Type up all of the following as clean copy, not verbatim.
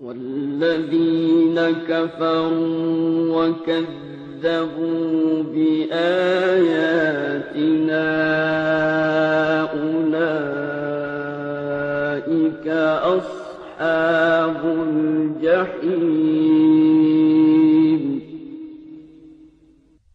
والذين كفروا وكذبوا بآياتنا أولئك أصحاب الجحيم।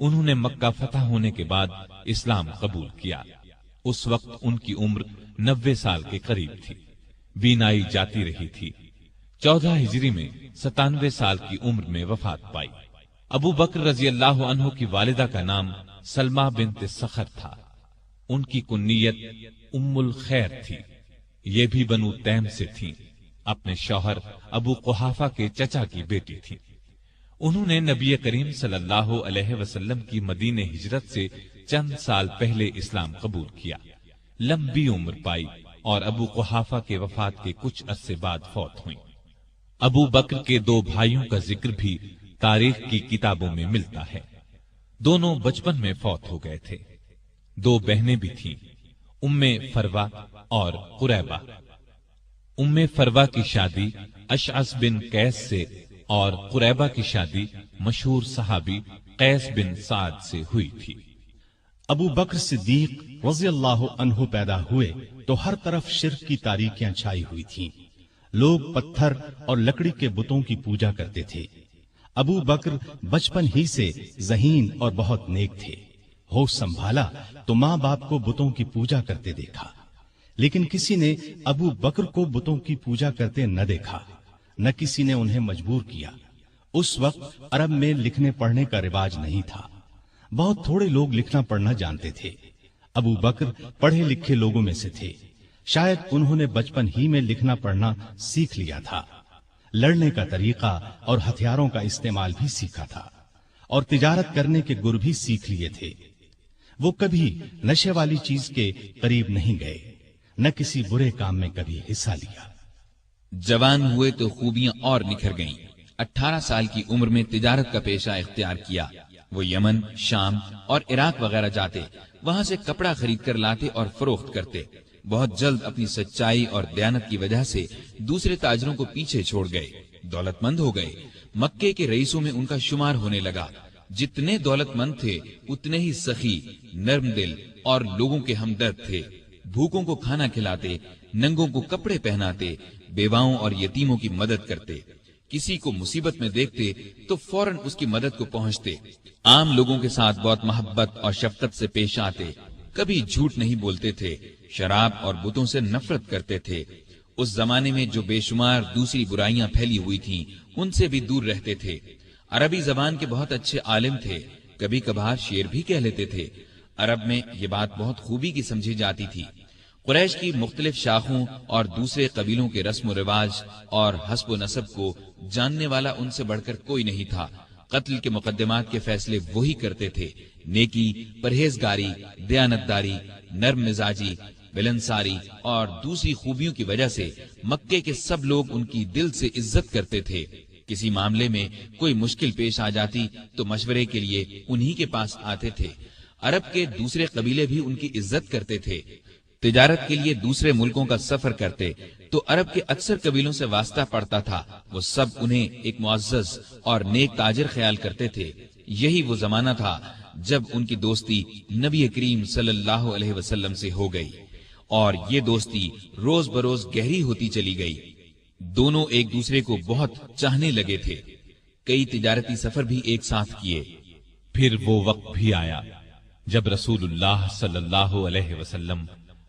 انہوں نے مکہ فتح ہونے کے بعد اسلام قبول کیا۔ اس وقت ان کی عمر 90 سال کے قریب تھی، بینائی جاتی رہی تھی۔ 14 ہجری میں 97 سال کی عمر میں وفات پائی۔ ابو بکر رضی اللہ عنہ کی والدہ کا نام سلمہ بنت سخر تھا۔ ان کی کنیت ام الخیر تھی۔ یہ بھی بنو تیم سے تھیں، اپنے شوہر ابو قحافہ کے چچا کی بیٹی تھی۔ انہوں نے نبی کریم صلی اللہ علیہ وسلم کی مدینہ ہجرت سے چند سال پہلے اسلام قبول کیا، لمبی عمر پائی اور ابو قحافہ کے وفات کے کچھ عرصے بعد فوت ہوئیں۔ ابو بکر کے 2 بھائیوں کا ذکر بھی تاریخ کی کتابوں میں ملتا ہے۔ دونوں بچپن میں فوت ہو گئے تھے۔ 2 بہنیں بھی تھیں، ام فروا اور قریبہ۔ ام فروا کی شادی اشعث بن قیس سے اور قریبہ کی شادی مشہور صحابی قیس بن سعد سے ہوئی تھی۔ ابو بکر صدیق رضی اللہ عنہ پیدا ہوئے تو ہر طرف شرک کی تاریکیاں چھائی ہوئی تھیں۔ لوگ پتھر اور لکڑی کے بتوں کی پوجا کرتے تھے۔ ابو بکر بچپن ہی سے ذہین اور بہت نیک تھے۔ ہوش سنبھالا تو ماں باپ کو بتوں کی پوجا کرتے دیکھا، لیکن کسی نے ابو بکر کو بتوں کی پوجا کرتے نہ دیکھا، نہ کسی نے انہیں مجبور کیا۔ اس وقت عرب میں لکھنے پڑھنے کا رواج نہیں تھا، بہت تھوڑے لوگ لکھنا پڑھنا جانتے تھے۔ ابو بکر پڑھے لکھے لوگوں میں سے تھے، شاید انہوں نے بچپن ہی میں لکھنا پڑھنا سیکھ لیا تھا، لڑنے کا طریقہ اور ہتھیاروں کا استعمال بھی سیکھا تھا، اور تجارت کرنے کے گر بھی سیکھ لیے تھے۔ وہ کبھی نشے والی چیز کے قریب نہیں گئے، نہ کسی برے کام میں کبھی حصہ لیا۔ جوان ہوئے تو خوبیاں اور نکھر گئیں۔ 18 سال کی عمر میں تجارت کا پیشہ اختیار کیا۔ وہ یمن، شام اور عراق وغیرہ جاتے، وہاں سے کپڑا خرید کر لاتے اور فروخت کرتے۔ بہت جلد اپنی سچائی اور دیانت کی وجہ سے دوسرے تاجروں کو پیچھے چھوڑ گئے، دولت مند ہو گئے۔ مکے کے رئیسوں میں ان کا شمار ہونے لگا۔ جتنے دولت مند تھے اتنے ہی سخی، نرم دل اور لوگوں کے ہمدرد تھے۔ بھوکوں کو کھانا کھلاتے، ننگوں کو کپڑے پہناتے، بیواؤں اور یتیموں کی مدد کرتے۔ کسی کو مصیبت میں دیکھتے تو فوراً اس کی مدد کو پہنچتے۔ عام لوگوں کے ساتھ بہت محبت اور شفقت سے پیش آتے، کبھی جھوٹ نہیں بولتے تھے، شراب اور بتوں سے نفرت کرتے تھے۔ اس زمانے میں جو بے شمار دوسری برائیاں پھیلی ہوئی تھیں ان سے بھی دور رہتے تھے۔ عربی زبان کے بہت اچھے عالم تھے، کبھی کبھار شعر بھی کہہ لیتے تھے۔ عرب میں یہ بات بہت خوبی کی سمجھی جاتی تھی۔ قریش کی مختلف شاخوں اور دوسرے قبیلوں کے رسم و رواج اور حسب و نسب کو جاننے والا ان سے بڑھ کر کوئی نہیں تھا۔ قتل کے مقدمات کے فیصلے وہی کرتے تھے۔ نیکی، پرہیزگاری، دیانتداری، نرم مزاجی، ملنساری اور دوسری خوبیوں کی وجہ سے مکے کے سب لوگ ان کی دل سے عزت کرتے تھے۔ کسی معاملے میں کوئی مشکل پیش آ جاتی تو مشورے کے لیے انہی کے پاس آتے تھے۔ عرب کے دوسرے قبیلے بھی ان کی عزت کرتے تھے۔ تجارت کے لیے دوسرے ملکوں کا سفر کرتے تو عرب کے اکثر قبیلوں سے واسطہ پڑتا تھا، وہ سب انہیں ایک معزز اور نیک تاجر خیال کرتے تھے۔ یہی وہ زمانہ تھا جب ان کی دوستی نبی کریم صلی اللہ علیہ وسلم سے ہو گئی، اور یہ دوستی روز بروز گہری ہوتی چلی گئی۔ دونوں ایک دوسرے کو بہت چاہنے لگے تھے۔ کئی تجارتی سفر بھی ایک ساتھ کیے۔ پھر وہ وقت بھی آیا جب رسول اللہ صلی اللہ علیہ وسلم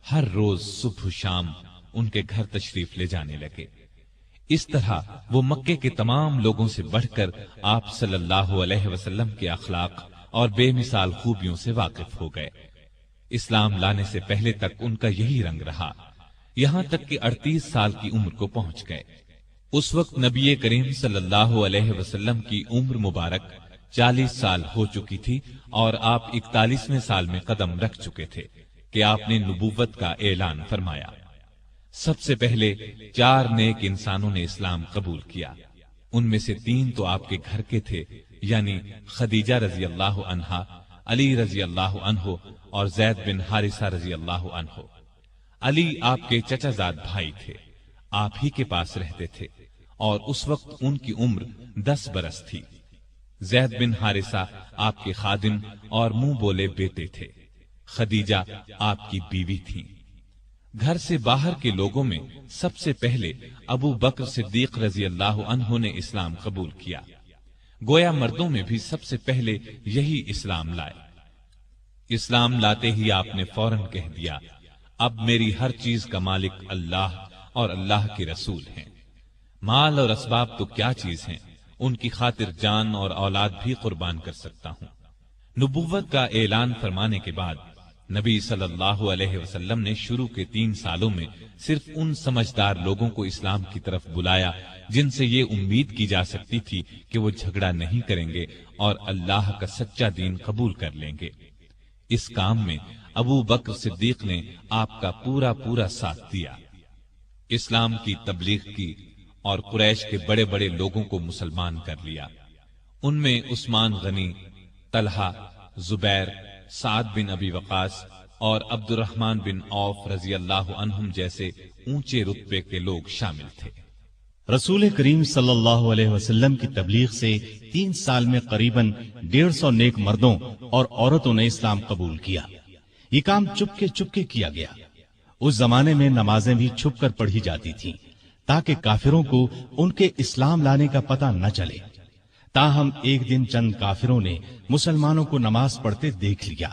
ہر روز صبح شام ان کے گھر تشریف لے جانے لگے۔ اس طرح وہ مکے کے تمام لوگوں سے بڑھ کر آپ صلی اللہ علیہ وسلم کے اخلاق اور بے مثال خوبیوں سے واقف ہو گئے۔ اسلام لانے سے پہلے تک ان کا یہی رنگ رہا، یہاں تک کہ 38 سال کی عمر کو پہنچ گئے۔ اس وقت نبی کریم صلی اللہ علیہ وسلم کی عمر مبارک 40 سال ہو چکی تھی، اور آپ 41ویں سال میں قدم رکھ چکے تھے کہ آپ نے نبوت کا اعلان فرمایا۔ سب سے پہلے 4 نیک انسانوں نے اسلام قبول کیا۔ ان میں سے 3 تو آپ کے گھر کے تھے، یعنی خدیجہ رضی اللہ عنہا، علی رضی اللہ عنہ اور زید بن حارثہ رضی اللہ عنہ۔ علی آپ کے چچا زاد بھائی تھے، آپ ہی کے پاس رہتے تھے، اور اس وقت ان کی عمر 10 برس تھی۔ زید بن حارثہ آپ کے خادم اور منہ بولے بیٹے تھے۔ خدیجہ آپ کی بیوی تھی۔ گھر سے باہر کے لوگوں میں سب سے پہلے ابو بکر صدیق رضی اللہ عنہ نے اسلام قبول کیا۔ گویا مردوں میں بھی سب سے پہلے یہی اسلام لائے۔ اسلام لاتے ہی آپ نے فوراً کہہ دیا، اب میری ہر چیز کا مالک اللہ اور اللہ کے رسول ہیں۔ مال اور اسباب تو کیا چیز ہیں، ان کی خاطر جان اور اولاد بھی قربان کر سکتا ہوں۔ نبوت کا اعلان فرمانے کے بعد نبی صلی اللہ علیہ وسلم نے شروع کے 3 سالوں میں صرف ان سمجھدار لوگوں کو اسلام کی طرف بلایا جن سے یہ امید کی جا سکتی تھی کہ وہ جھگڑا نہیں کریں گے اور اللہ کا سچا دین قبول کر لیں گے۔ اس کام میں ابو بکر صدیق نے آپ کا پورا ساتھ دیا، اسلام کی تبلیغ کی اور قریش کے بڑے بڑے لوگوں کو مسلمان کر لیا۔ ان میں عثمان غنی، طلحہ، زبیر، سعد بن ابی وقاص اور عبد الرحمن بن عوف رضی اللہ عنہم جیسے اونچے رتبے کے لوگ شامل تھے۔ رسول کریم صلی اللہ علیہ وسلم کی تبلیغ سے 3 سال میں قریباً 150 نیک مردوں اور عورتوں نے اسلام قبول کیا۔ یہ کام چپ کے کیا گیا۔ اس زمانے میں نمازیں بھی چھپ کر پڑھی جاتی تھیں تاکہ کافروں کو ان کے اسلام لانے کا پتہ نہ چلے۔ تاہم ایک دن چند کافروں نے مسلمانوں کو نماز پڑھتے دیکھ لیا۔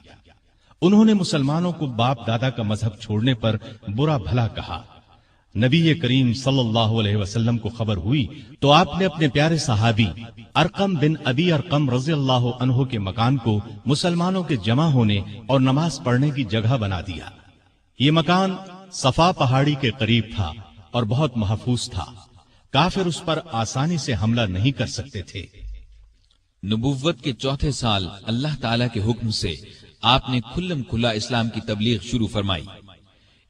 انہوں نے مسلمانوں کو باپ دادا کا مذہب چھوڑنے پر برا بھلا کہا۔ نبی کریم صلی اللہ علیہ وسلم کو خبر ہوئی تو آپ نے اپنے پیارے صحابی ارقم بن ابی ارقم رضی اللہ عنہ کے مکان کو مسلمانوں کے جمع ہونے اور نماز پڑھنے کی جگہ بنا دیا۔ یہ مکان صفا پہاڑی کے قریب تھا اور بہت محفوظ تھا، کافر اس پر آسانی سے حملہ نہیں کر سکتے تھے۔ نبوت کے 4تھے سال اللہ تعالی کے حکم سے آپ نے کھلم کھلا اسلام کی تبلیغ شروع فرمائی۔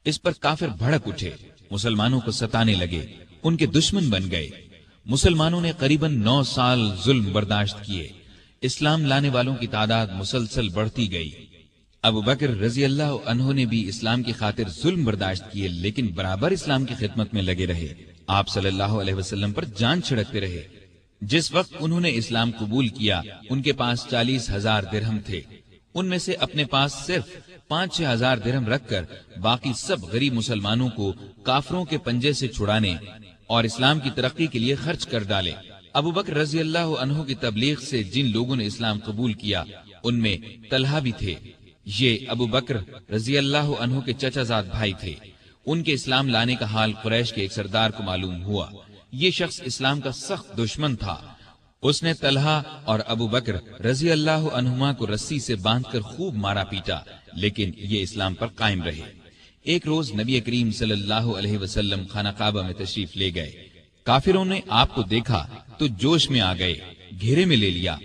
اس پر کافر بھڑک اٹھے، مسلمانوں کو ستانے لگے، ان کے دشمن بن گئے۔ مسلمانوں نے قریباً 9 سال ظلم برداشت کیے۔ اسلام لانے والوں کی تعداد مسلسل بڑھتی گئی۔ ابو بکر رضی اللہ عنہ نے بھی اسلام کی خاطر ظلم برداشت کیے، لیکن برابر اسلام کی خدمت میں لگے رہے۔ آپ صلی اللہ علیہ وسلم پر جان چھڑکتے رہے۔ جس وقت انہوں نے اسلام قبول کیا ان کے پاس 40,000 درہم تھے۔ ان میں سے اپنے پاس صرف 5-6 ہزار درہم رکھ کر باقی سب غریب مسلمانوں کو کافروں کے پنجے سے چھڑانے اور اسلام کی ترقی کے لیے خرچ کر ڈالے۔ ابو بکر رضی اللہ عنہ کی تبلیغ سے جن لوگوں نے اسلام قبول کیا ان میں طلحہ بھی تھے۔ یہ ابو بکر رضی اللہ عنہ کے چچا زاد بھائی تھے۔ ان کے اسلام لانے کا حال قریش کے ایک سردار کو معلوم ہوا۔ یہ شخص اسلام کا سخت دشمن تھا۔ اس نے طلحہ اور ابو بکر رضی اللہ عنہما کو رسی سے باندھ کر خوب مارا پیٹا، لیکن یہ اسلام پر قائم رہے۔ ایک روز نبی کریم صلی اللہ علیہ وسلم خانہ کعبہ میں تشریف لے گئے۔ کافروں نے آپ کو دیکھا تو جوش میں آ گئے، گھیرے میں لے لیا۔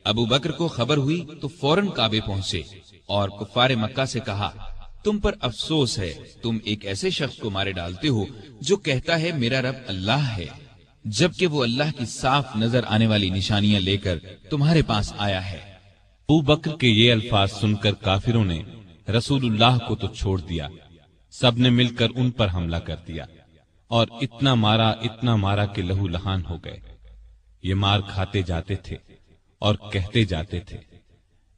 ابو بکر کو خبر ہوئی تو فوراً کعبے پہنچے اور کفار مکہ سے کہا، تم پر افسوس ہے، تم ایک ایسے شخص کو مارے ڈالتے ہو جو کہتا ہے میرا رب اللہ ہے، جبکہ وہ اللہ کی صاف نظر آنے والی نشانیاں لے کر تمہارے پاس آیا ہے۔ ابو بکر کے یہ الفاظ سن کر کافروں نے رسول اللہ کو تو چھوڑ دیا، سب نے مل کر ان پر حملہ کر دیا اور اتنا مارا کہ لہو لہان ہو گئے۔ یہ مار کھاتے جاتے تھے اور کہتے جاتے تھے،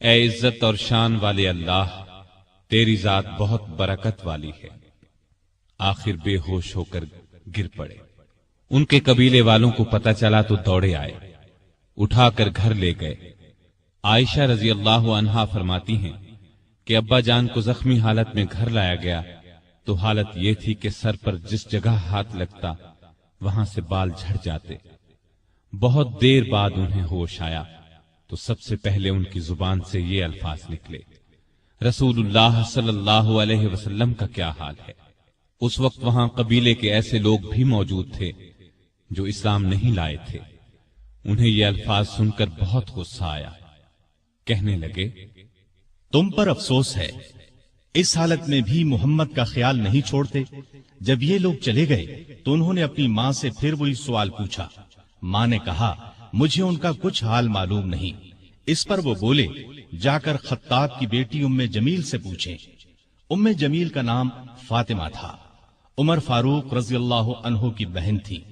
اے عزت اور شان والے اللہ، تیری ذات بہت برکت والی ہے۔ آخر بے ہوش ہو کر گر پڑے۔ ان کے قبیلے والوں کو پتہ چلا تو دوڑے آئے، اٹھا کر گھر لے گئے۔ عائشہ رضی اللہ عنہا فرماتی ہیں کہ ابا جان کو زخمی حالت میں گھر لایا گیا تو حالت یہ تھی کہ سر پر جس جگہ ہاتھ لگتا وہاں سے بال جھڑ جاتے۔ بہت دیر بعد انہیں ہوش آیا تو سب سے پہلے ان کی زبان سے یہ الفاظ نکلے، رسول اللہ صلی اللہ علیہ وسلم کا کیا حال ہے؟ اس وقت وہاں قبیلے کے ایسے لوگ بھی موجود تھے جو اسلام نہیں لائے تھے۔ انہیں یہ الفاظ سن کر بہت غصہ آیا، کہنے لگے، تم پر افسوس ہے، اس حالت میں بھی محمد کا خیال نہیں چھوڑتے۔ جب یہ لوگ چلے گئے تو انہوں نے اپنی ماں سے پھر وہی سوال پوچھا۔ ماں نے کہا، مجھے ان کا کچھ حال معلوم نہیں۔ اس پر وہ بولے، جا کر خطاب کی بیٹی ام جمیل سے پوچھیں۔ ام جمیل کا نام فاطمہ تھا، عمر فاروق رضی اللہ عنہ کی بہن تھی۔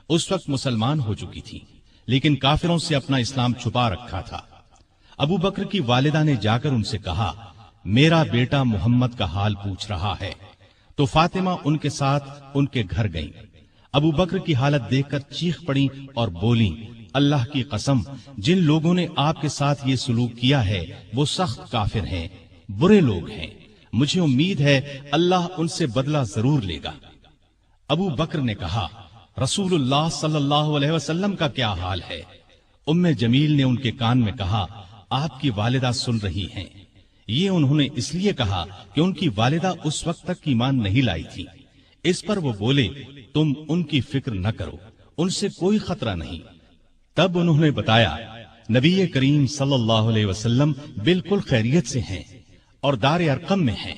اس وقت مسلمان ہو چکی تھی لیکن کافروں سے اپنا اسلام چھپا رکھا تھا۔ ابو بکر کی والدہ نے جا کر ان سے کہا، میرا بیٹا محمد کا حال پوچھ رہا ہے۔ تو فاطمہ ان کے ساتھ ان کے گھر گئیں۔ ابو بکر کی حالت دیکھ کر چیخ پڑی اور بولی، اللہ کی قسم جن لوگوں نے آپ کے ساتھ یہ سلوک کیا ہے وہ سخت کافر ہیں، برے لوگ ہیں، مجھے امید ہے اللہ ان سے بدلہ ضرور لے گا۔ ابو بکر نے کہا، رسول اللہ صلی اللہ علیہ وسلم کا کیا حال ہے؟ ام جمیل نے ان کے کان میں کہا، آپ کی والدہ سن رہی ہیں۔ یہ انہوں نے اس لیے کہا کہ ان کی والدہ اس وقت تک ایمان نہیں لائی تھی۔ اس پر وہ بولے، تم ان کی فکر نہ کرو، ان سے کوئی خطرہ نہیں۔ تب انہوں نے بتایا، نبی کریم صلی اللہ علیہ وسلم بالکل خیریت سے ہیں اور دار ارقم میں ہیں۔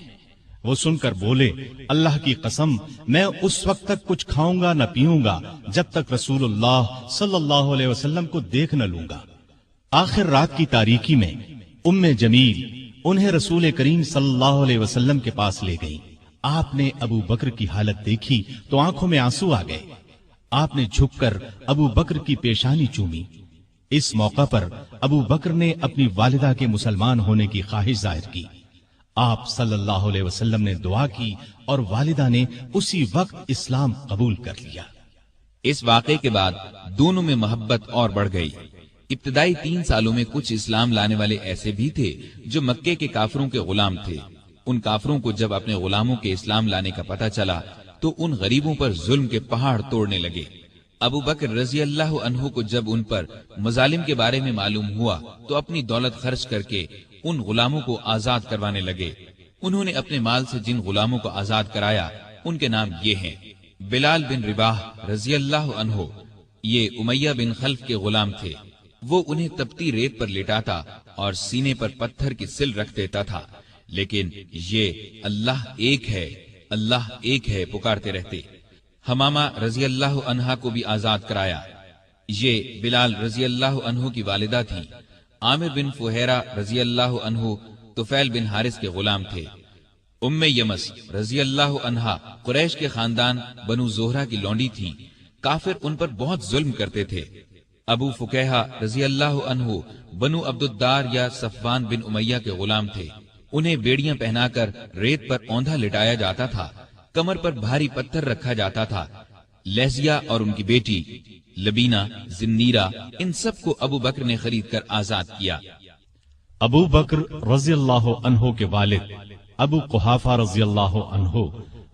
وہ سن کر بولے، اللہ کی قسم میں اس وقت تک کچھ کھاؤں گا نہ پیوں گا جب تک رسول اللہ صلی اللہ علیہ وسلم کو دیکھ نہ لوں گا۔ آخر رات کی تاریکی میں ام جمیل انہیں رسول کریم صلی اللہ علیہ وسلم کے پاس لے گئی۔ آپ نے ابو بکر کی حالت دیکھی تو آنکھوں میں آنسو آ گئے۔ آپ نے جھک کر ابو بکر کی پیشانی چومی۔ اس موقع پر ابو بکر نے اپنی والدہ کے مسلمان ہونے کی خواہش ظاہر کی۔ آپ صلی اللہ علیہ وسلم نے دعا کی اور والدہ نے اسی وقت اسلام قبول کر لیا۔ اس واقعے کے بعد دونوں میں محبت اور بڑھ گئی۔ ابتدائی 3 سالوں میں کچھ اسلام لانے والے ایسے بھی تھے جو مکے کے کافروں کے غلام تھے۔ ان کافروں کو جب اپنے غلاموں کے اسلام لانے کا پتہ چلا تو ان غریبوں پر ظلم کے پہاڑ توڑنے لگے۔ ابو بکر رضی اللہ عنہ کو جب ان پر مظالم کے بارے میں معلوم ہوا تو اپنی دولت خرچ کر کے ان غلاموں کو آزاد کروانے لگے۔ انہوں نے اپنے مال سے جن غلاموں کو آزاد کرایا ان کے نام یہ ہیں: بلال بن رباح رضی اللہ عنہ، یہ امیہ بن خلف کے غلام تھے۔ وہ انہیں تپتی ریت پر لٹاتا اور سینے پر پتھر کی سل رکھ دیتا تھا، لیکن یہ اللہ ایک ہے، اللہ ایک ہے پکارتے رہتے۔ حمامہ رضی اللہ عنہا کو بھی آزاد کرایا۔ یہ بلال رضی اللہ عنہ کی والدہ تھی۔ عامر بن فہیرہ رضی اللہ عنہ طفیل بن حارث کے غلام تھے۔ ام یمس رضی اللہ عنہا قریش کے خاندان بنو زہرہ کی لونڈی تھی۔ کافر ان پر بہت ظلم کرتے تھے۔ ابو فکیہہ رضی اللہ عنہ بنو عبد الدار یا صفوان بن امیہ کے غلام تھے۔ انہیں بیڑیاں پہنا کر ریت پر اوندھا لٹایا جاتا تھا، کمر پر بھاری پتھر رکھا جاتا تھا۔ لہزیہ اور ان کی بیٹی لبینہ، زنیرہ، ان سب کو ابو بکر نے خرید کر آزاد کیا۔ ابو بکر رضی اللہ عنہ کے والد ابو قحافہ رضی اللہ عنہ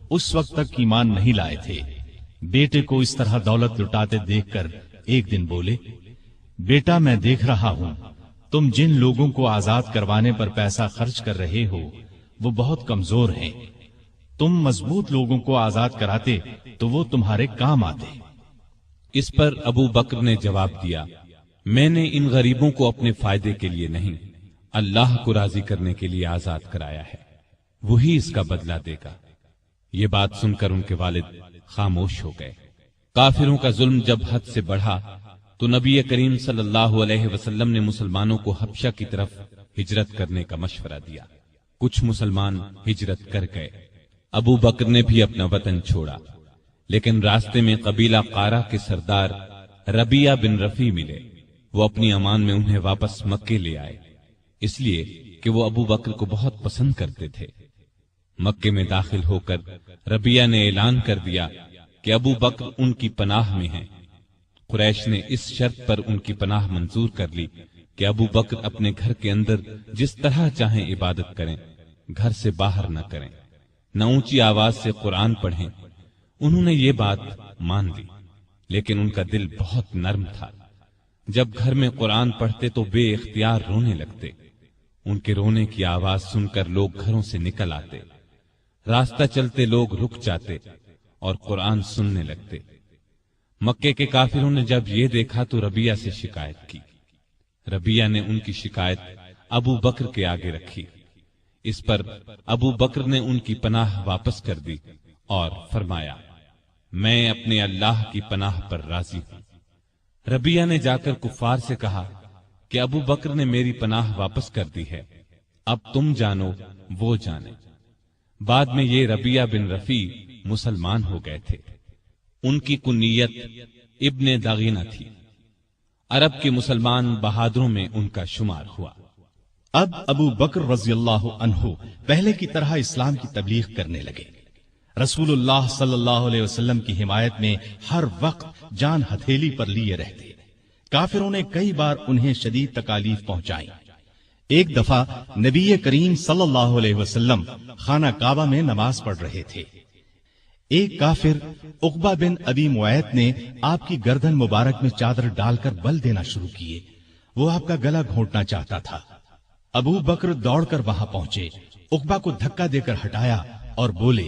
اس وقت تک ایمان نہیں لائے تھے۔ بیٹے کو اس طرح دولت لٹاتے دیکھ کر ایک دن بولے، بیٹا میں دیکھ رہا ہوں تم جن لوگوں کو آزاد کروانے پر پیسہ خرچ کر رہے ہو وہ بہت کمزور ہیں۔ تم مضبوط لوگوں کو آزاد کراتے تو وہ تمہارے کام آتے۔ اس پر ابو بکر نے جواب دیا، میں نے ان غریبوں کو اپنے فائدے کے لیے نہیں، اللہ کو راضی کرنے کے لیے آزاد کرایا ہے، وہی اس کا بدلہ دے گا۔ یہ بات سن کر ان کے والد خاموش ہو گئے۔ کافروں کا ظلم جب حد سے بڑھا تو نبی کریم صلی اللہ علیہ وسلم نے مسلمانوں کو حبشہ کی طرف ہجرت کرنے کا مشورہ دیا۔ کچھ مسلمان ہجرت کر گئے۔ ابو بکر نے بھی اپنا وطن چھوڑا، لیکن راستے میں قبیلہ قارہ کے سردار ربیہ بن رفی ملے۔ وہ اپنی امان میں انہیں واپس مکے لے آئے، اس لیے کہ وہ ابو بکر کو بہت پسند کرتے تھے۔ مکے میں داخل ہو کر ربیہ نے اعلان کر دیا کہ ابو بکر ان کی پناہ میں ہیں۔ قریش نے اس شرط پر ان کی پناہ منظور کر لی کہ ابو بکر اپنے گھر کے اندر جس طرح چاہیں عبادت کریں، گھر سے باہر نہ کریں، نہ اونچی آواز سے قرآن پڑھیں۔ انہوں نے یہ بات مان لی، لیکن ان کا دل بہت نرم تھا۔ جب گھر میں قرآن پڑھتے تو بے اختیار رونے لگتے۔ ان کے رونے کی آواز سن کر لوگ گھروں سے نکل آتے، راستہ چلتے لوگ رک جاتے اور قرآن سننے لگتے۔ مکے کے کافروں نے جب یہ دیکھا تو ربیہ سے شکایت کی۔ ربیہ نے ان کی شکایت ابو بکر کے آگے رکھی۔ اس پر ابو بکر نے ان کی پناہ واپس کر دی اور فرمایا، میں اپنے اللہ کی پناہ پر راضی ہوں۔ ربیہ نے جا کر کفار سے کہا کہ ابو بکر نے میری پناہ واپس کر دی ہے، اب تم جانو وہ جانے۔ بعد میں یہ ربیہ بن رفی مسلمان ہو گئے تھے۔ ان کی کنیت ابن داغینہ تھی۔ عرب کے مسلمان بہادروں میں ان کا شمار ہوا۔ اب ابو بکر رضی اللہ عنہ پہلے کی طرح اسلام کی تبلیغ کرنے لگے۔ رسول اللہ صلی اللہ علیہ وسلم کی حمایت میں ہر وقت جان ہتھیلی پر لیے رہتے۔ کافروں نے کئی بار انہیں شدید تکالیف پہنچائی۔ ایک دفعہ نبی کریم صلی اللہ علیہ وسلم خانہ کعبہ میں نماز پڑھ رہے تھے۔ ایک کافر عقبہ بن ابی معیط نے آپ کی گردن مبارک میں چادر ڈال کر بل دینا شروع کیے۔ وہ آپ کا گلا گھونٹنا چاہتا تھا۔ ابو بکر دوڑ کر وہاں پہنچے، عقبہ کو دھکا دے کر ہٹایا اور بولے،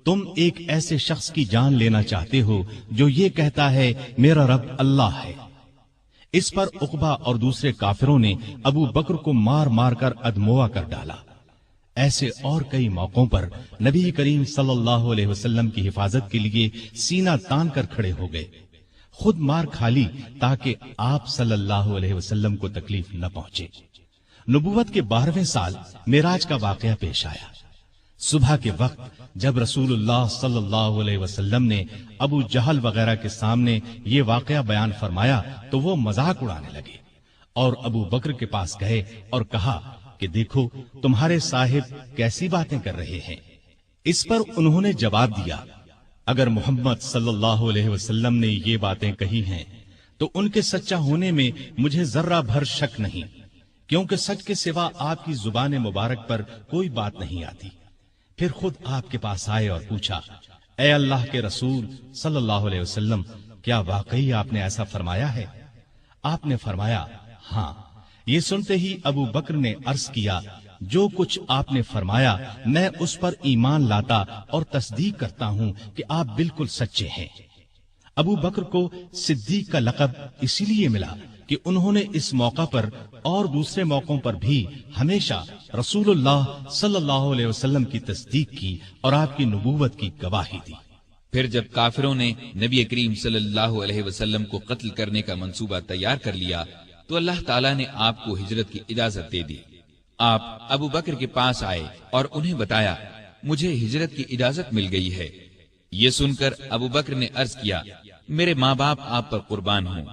تم ایک ایسے شخص کی جان لینا چاہتے ہو جو یہ کہتا ہے میرا رب اللہ ہے۔ اس پر عقبہ اور دوسرے کافروں نے ابو بکر کو مار مار کر ادموا کر ڈالا۔ ایسے اور کئی موقعوں پر نبی کریم صلی اللہ علیہ وسلم کی حفاظت کے لیے سینہ تان کر کھڑے ہو گئے، خود مار کھا لی تاکہ آپ صلی اللہ علیہ وسلم کو تکلیف نہ پہنچے۔ نبوت کے 12ویں سال معراج کا واقعہ پیش آیا۔ صبح کے وقت جب رسول اللہ صلی اللہ علیہ وسلم نے ابو جہل وغیرہ کے سامنے یہ واقعہ بیان فرمایا تو وہ مذاق اڑانے لگے اور ابو بکر کے پاس گئے اور کہا کہ دیکھو تمہارے صاحب کیسی باتیں کر رہے ہیں۔ اس پر انہوں نے جواب دیا، اگر محمد صلی اللہ علیہ وسلم نے یہ باتیں کہی ہیں تو ان کے سچا ہونے میں مجھے ذرہ بھر شک نہیں، کیونکہ سچ کے سوا آپ کی زبان مبارک پر کوئی بات نہیں آتی۔ پھر خود آپ کے پاس آئے اور پوچھا، اے اللہ کے رسول صلی اللہ علیہ وسلم، کیا واقعی آپ نے ایسا فرمایا ہے؟ آپ نے فرمایا ہاں۔ یہ سنتے ہی ابو بکر نے عرض کیا، جو کچھ آپ نے فرمایا میں اس پر ایمان لاتا اور تصدیق کرتا ہوں کہ آپ بالکل سچے ہیں۔ ابو بکر کو صدیق کا لقب اسی لیے ملا کہ انہوں نے اس موقع پر اور دوسرے موقعوں پر بھی ہمیشہ رسول اللہ صلی اللہ علیہ وسلم کی تصدیق کی اور آپ کی نبوت کی گواہی دی۔ پھر جب کافروں نے نبی کریم صلی اللہ علیہ وسلم کو قتل کرنے کا منصوبہ تیار کر لیا تو اللہ تعالیٰ نے آپ کو ہجرت کی اجازت دے دی۔ آپ ابو بکر کے پاس آئے اور انہیں بتایا، مجھے ہجرت کی اجازت مل گئی ہے۔ یہ سن کر ابو بکر نے عرض کیا، میرے ماں باپ آپ پر قربان ہوں،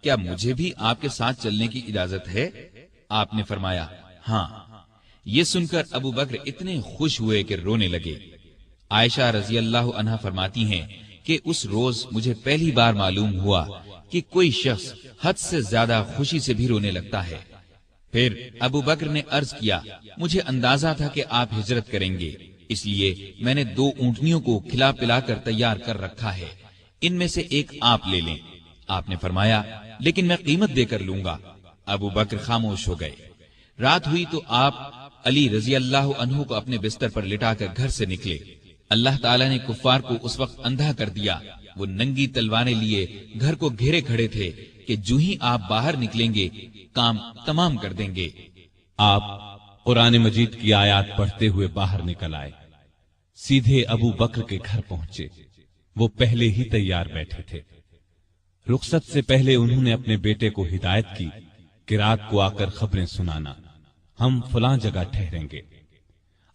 کیا مجھے بھی آپ کے ساتھ چلنے کی اجازت ہے؟ آپ نے فرمایا ہاں۔ یہ سن کر ابو بکر اتنے خوش ہوئے کہ رونے لگے۔ عائشہ رضی اللہ عنہا فرماتی ہیں کہ اس روز مجھے پہلی بار معلوم ہوا کہ کوئی شخص حد سے زیادہ خوشی سے بھی رونے لگتا ہے۔ پھر ابو بکر نے عرض کیا، مجھے اندازہ تھا کہ آپ ہجرت کریں گے، اس لیے میں نے 2 اونٹنیوں کو کھلا پلا کر تیار کر رکھا ہے، ان میں سے ایک آپ لے لیں۔ آپ نے فرمایا لیکن میں قیمت دے کر لوں گا۔ ابو بکر خاموش ہو گئے۔ رات ہوئی تو آپ علی رضی اللہ عنہ کو اپنے بستر پر لٹا کر گھر سے نکلے۔ اللہ تعالیٰ نے کفار کو اس وقت اندھا کر دیا، وہ ننگی تلواریں لیے گھر کو گھیرے کھڑے تھے کہ جو ہی آپ باہر نکلیں گے کام تمام کر دیں گے۔ آپ قرآن مجید کی آیات پڑھتے ہوئے باہر نکل آئے، سیدھے ابو بکر کے گھر پہنچے۔ وہ پہلے ہی تیار بیٹھے تھے۔ رخصت سے پہلے انہوں نے اپنے بیٹے کو ہدایت کی کہ رات کو آ کر خبریں سنانا، ہم فلاں جگہ ٹھہریں گے۔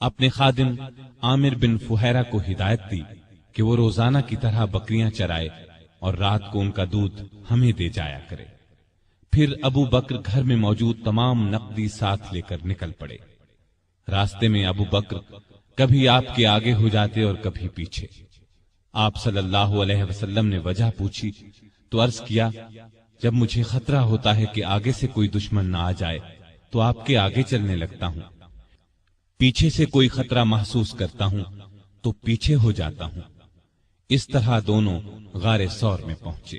اپنے خادم عامر بن فہیرہ کو ہدایت دی کہ وہ روزانہ کی طرح بکریاں چرائے اور رات کو ان کا دودھ ہمیں دے جایا کرے۔ پھر ابو بکر گھر میں موجود تمام نقدی ساتھ لے کر نکل پڑے۔ راستے میں ابو بکر کبھی آپ کے آگے ہو جاتے اور کبھی پیچھے۔ آپ صلی اللہ علیہ وسلم نے وجہ پوچھی تو عرض کیا، جب مجھے خطرہ ہوتا ہے کہ آگے سے کوئی دشمن نہ آ جائے تو آپ کے آگے چلنے لگتا ہوں، پیچھے سے کوئی خطرہ محسوس کرتا ہوں تو پیچھے ہو جاتا ہوں۔ اس طرح دونوں غار ثور میں پہنچے۔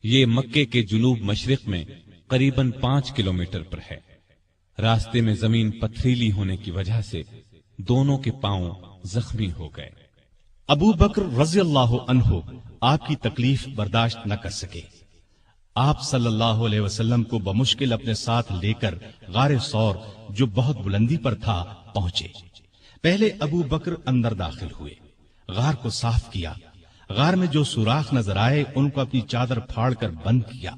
یہ مکے کے جنوب مشرق میں قریباً 5 کلومیٹر پر ہے۔ راستے میں زمین پتھریلی ہونے کی وجہ سے دونوں کے پاؤں زخمی ہو گئے۔ ابو بکر رضی اللہ عنہ آپ کی تکلیف برداشت نہ کر سکے۔ آپ صلی اللہ علیہ وسلم کو بمشکل اپنے ساتھ لے کر غار ثور جو بہت بلندی پر تھا پہنچے۔ پہلے ابو بکر اندر داخل ہوئے، غار کو صاف کیا، غار میں جو سوراخ نظر آئے ان کو اپنی چادر پھاڑ کر بند کیا۔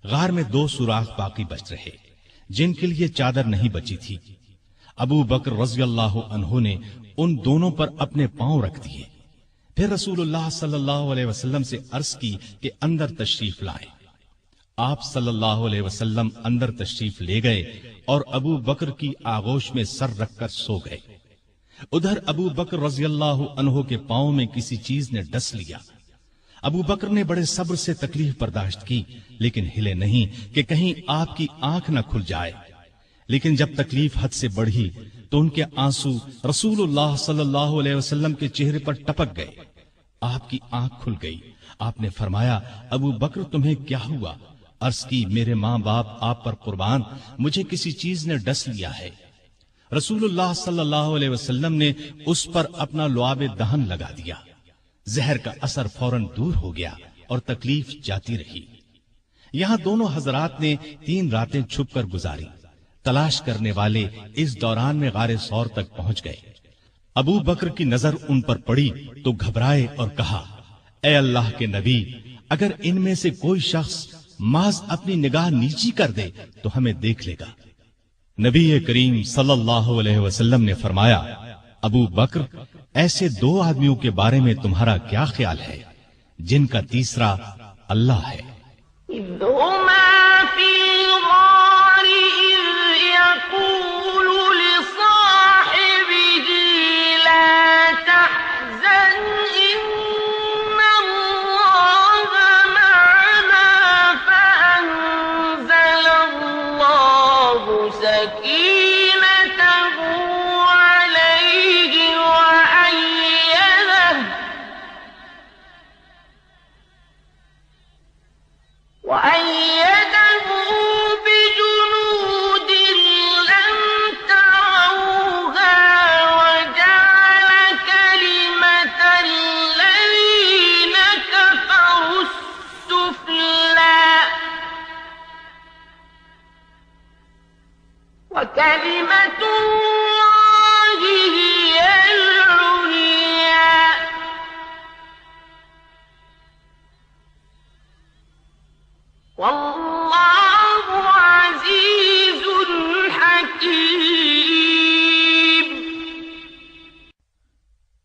غار میں 2 سوراخ باقی بچ رہے جن کے لیے چادر نہیں بچی تھی۔ ابو بکر رضی اللہ عنہ نے ان دونوں پر اپنے پاؤں رکھ دیے، پھر رسول اللہ صلی اللہ علیہ وسلم سے عرض کی کہ اندر تشریف لائیں۔ آپ صلی اللہ علیہ وسلم اندر تشریف لے گئے اور ابو بکر کی آغوش میں سر رکھ کر سو گئے۔ ادھر ابو بکر رضی اللہ عنہ کے پاؤں میں کسی چیز نے ڈس لیا۔ ابو بکر نے بڑے صبر سے تکلیف برداشت کی، لیکن ہلے نہیں کہ کہیں آپ کی آنکھ نہ کھل جائے۔ لیکن جب تکلیف حد سے بڑھی تو ان کے آنسو رسول اللہ صلی اللہ علیہ وسلم کے چہرے پر ٹپک گئے۔ آپ کی آنکھ کھل گئی۔ آپ نے فرمایا، ابو بکر تمہیں کیا ہوا؟ عرض کی، میرے ماں باپ آپ پر قربان، مجھے کسی چیز نے ڈس لیا ہے۔ رسول اللہ صلی اللہ علیہ وسلم نے اس پر اپنا لعاب دہن لگا دیا۔ زہر کا اثر فوراً دور ہو گیا اور تکلیف جاتی رہی۔ یہاں دونوں حضرات نے 3 راتیں چھپ کر گزاری۔ تلاش کرنے والے اس دوران میں غار ثور تک پہنچ گئے۔ ابو بکر کی نظر ان پر پڑی تو گھبرائے اور کہا، اے اللہ کے نبی، اگر ان میں سے کوئی شخص محض اپنی نگاہ نیچی کر دے تو ہمیں دیکھ لے گا۔ نبی کریم صلی اللہ علیہ وسلم نے فرمایا، ابو بکر، ایسے 2 آدمیوں کے بارے میں تمہارا کیا خیال ہے جن کا تیسرا اللہ ہے؟ إذ هما في الغار إذ يقول لصاحبه لا تحزن إن الله معنا فأنزل الله سكينته عليه وأيده بجنود لم تروها وجعل كلمة الذين كفروا السفلى وكلمة الله هي العليا واللہ عزیز حکیم۔